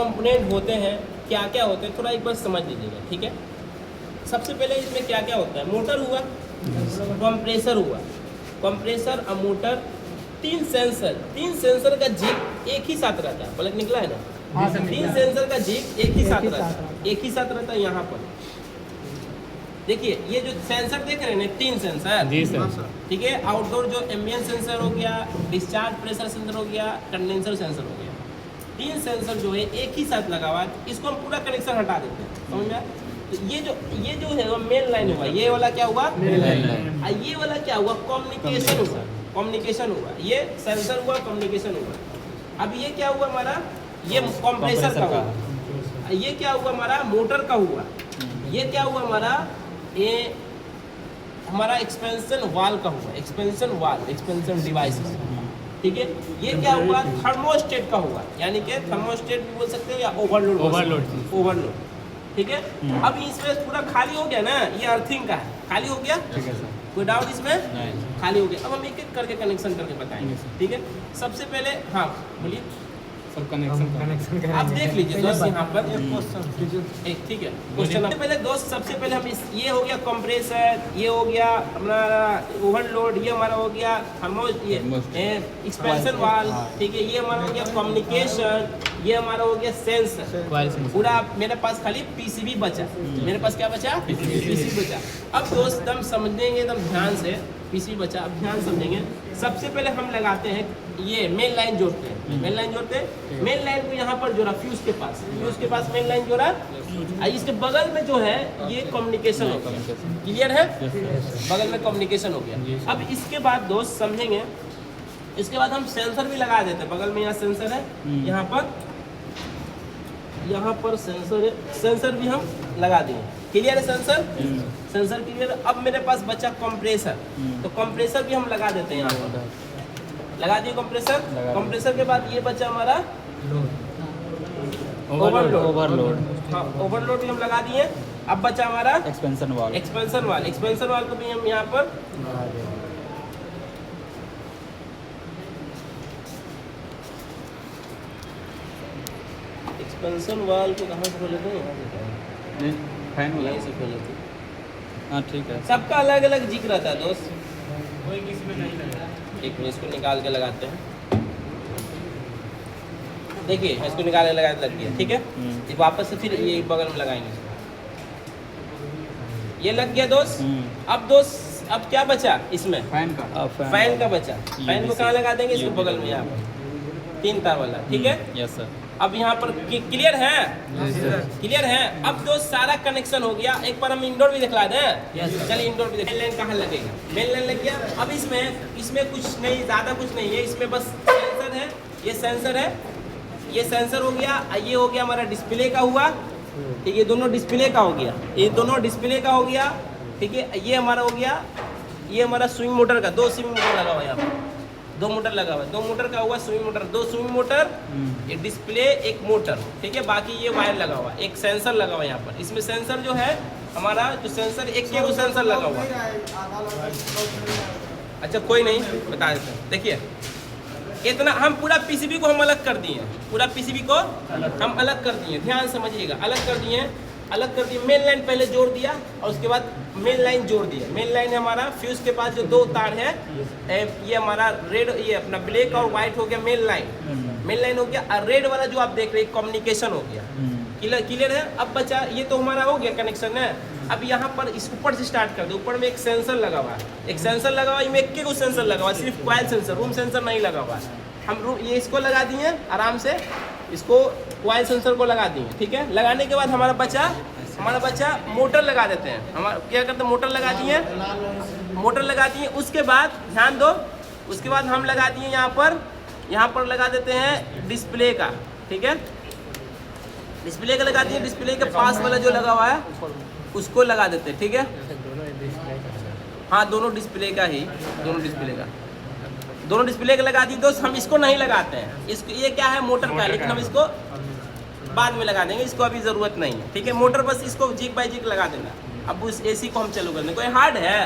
Component होते हैं, क्या क्या होते हैं, थोड़ा एक बार समझ लीजिएगा, ठीक है। सबसे पहले इसमें क्या क्या होता है, मोटर हुआ, कंप्रेसर हुआ, कंप्रेसर और मोटर, तीन सेंसर का जिग एक ही साथ रहता है, पलक निकला है ना, तीन सेंसर का जिग एक ही साथ रहता है यहाँ पर। देखिए ये जो सेंसर देख रहे हैं ना, तीन सेंसर, जी सर, ठीक है। आउटडोर जो एम्बिएंट सेंसर हो गया, डिस्चार्ज प्रेशर सेंसर हो गया, कंडेंसर सेंसर हो गया, तीन सेंसर जो है एक ही साथ लगा हुआ है। इसको हम पूरा कनेक्शन हटा देते हैं, समझ में आया? तो ये जो है वो मेन लाइन हुआ, ये वाला क्या हुआ, ये वाला क्या हुआ, कम्युनिकेशन हुआ, ये सेंसर हुआ, कम्युनिकेशन हुआ। अब ये क्या हुआ हमारा, ये कंप्रेसर का हुआ, ये क्या हुआ हमारा, मोटर का हुआ, ये क्या हुआ हमारा, ये हमारा एक्सपेंशन वाल का हुआ, एक्सपेंशन डिवाइस का, ठीक है। ये क्या हुआ, थर्मोस्टेट का हुआ, यानी कि थर्मोस्टेट भी बोल सकते हो या ओवरलोड, ठीक है। अब इसमें पूरा खाली हो गया ना, ये अर्थिंग का है, खाली हो गया, ठीक है सर, कोई डाउट इसमें, नहीं, खाली हो गया। अब हम एक एक करके कनेक्शन करके बताएंगे, ठीक है। सबसे पहले हाँ बोलिए, सब कनेक्शन आप देख लीजिए दोस्त यहाँ पर एक, ठीक है। क्वेश्चन पहले दोस्त, सबसे पहले हम ये हो गया कंप्रेसर, ये हो गया हमारा ओवरलोड, ये हमारा हो गया एक्सपेंशन वाल, ठीक है। ये हमारा हो गया कम्युनिकेशन, ये हमारा हो गया सेंसर। पूरा मेरे पास खाली पीसीबी बचा, मेरे पास क्या बचा, पीसीबी बचा। अब दोस्त हम समझेंगे एकदम ध्यान से, पीसीबी बचा, अब ध्यान समझेंगे। सबसे पहले हम लगाते हैं, ये मेन लाइन जोड़ते हैं, मेन लाइन को यहाँ पर जोड़ा, फ्यूज के पास मेन लाइन जोड़ा, इसके बगल में जो है ये कम्युनिकेशन हो गया, क्लियर है, बगल में कम्युनिकेशन हो गया। अब इसके बाद दोस्त समझेंगे, इसके बाद हम सेंसर भी लगा देते हैं, बगल में यहाँ सेंसर है, यहाँ पर सेंसर है, सेंसर भी हम लगा देंगे, क्लियर है सेंसर क्लियर। अब मेरे पास बचा कंप्रेसर, तो कंप्रेसर भी हम लगा देते हैं, यहाँ पर लगा दिए कंप्रेसर के बाद ये बचा हमारा ओवरलोड, हाँ ओवरलोड भी हम लगा दिए। अब बचा हमारा एक्सपेंशन वाल को भी हम यहाँ पर एक्सपेंशन वाल को कहाँ से खोले थे, फैन वाला, यहीं से खोले थे। हाँ ठीक है, सबका अलग अलग जिक्र रहता है दोस्त, कोई किसी में नहीं लगा। एक मिनट इसको निकाल के लगाते हैं, देखिए इसको निकाल के लगा लग गया, ठीक है। ये वापस से फिर ये बगल में लगाएंगे, ये लग गया दोस्त। अब दोस्त अब क्या बचा इसमें, फैन का बचा, फैन को कहाँ लगा देंगे, इसको बगल में, यहाँ पर 3 तार वाला, ठीक है। Yes sir. अब यहाँ पर क्लियर है। अब दोस्त सारा कनेक्शन हो गया। एक बार हम इंडोर भी दिखला दें, चलिए इंडोर भी मेन लाइन कहाँ लगेगा, मेन लाइन लग गया। अब इसमें कुछ नहीं, ज़्यादा कुछ नहीं है, इसमें बस सेंसर है, ये सेंसर हो गया, ये हो गया हमारा डिस्प्ले का हुआ, ठीक है, दोनों डिस्प्ले का हो गया, ये दोनों डिस्प्ले का हो गया, ठीक है। ये हमारा हो गया, ये हमारा स्विंग मोटर का, 2 स्विंग मोटर लगा हुआ है यहाँ पर, 2 मोटर लगा हुआ है, 2 मोटर का हुआ स्विंग मोटर, 2 स्विंग मोटर, एक डिस्प्ले, एक मोटर, ठीक है। बाकी ये वायर लगा हुआ, एक सेंसर लगा हुआ यहाँ पर। इसमें सेंसर जो है हमारा, जो सेंसर एक सेंसर लगा हुआ, अच्छा कोई नहीं, बता देते हैं। देखिए इतना हम पूरा पीसीबी को हम अलग कर दिए, हम अलग कर दिए, ध्यान समझिएगा, अलग कर दिए। मेन लाइन पहले जोड़ दिया और उसके बाद मेन लाइन जोड़ दिया। मेन लाइन हमारा फ्यूज के पास जो 2 तार है, ये हमारा रेड, ये अपना ब्लैक और व्हाइट हो गया मेन लाइन हो गया। और रेड वाला जो आप देख रहे हैं कम्युनिकेशन हो गया, क्लियर है। अब बचा, ये तो हमारा हो गया कनेक्शन है। अब यहाँ पर इस ऊपर से स्टार्ट कर दो, ऊपर में एक सेंसर लगा हुआ है, इसमें एक को सेंसर लगा हुआ है, सिर्फ कॉइल सेंसर, रूम सेंसर नहीं लगा हुआ है। हम ये इसको लगा दिए आराम से, इसको कॉइल सेंसर को लगा दिए, ठीक है। लगाने के बाद हमारा बचा मोटर लगा देते हैं। हम क्या करते हैं, मोटर लगा दिए। उसके बाद ध्यान दो, उसके बाद हम लगा दिए यहाँ पर लगा देते हैं डिस्प्ले का, ठीक है। डिस्प्ले का लगा दिए, डिस्प्ले के पास वाला जो लगा हुआ है उसको लगा देते हैं, ठीक है। हाँ दोनों डिस्प्ले का लगा दिए दोस्त। हम इसको नहीं लगाते हैं, इसको, ये क्या है मोटर का, लेकिन हम इसको बाद में लगा देंगे, इसको अभी ज़रूरत नहीं है, ठीक है। मोटर बस इसको जिग बाई जिग लगा देना। अब उस एसी को हम चालू कर देंगे, कोई हार्ड है।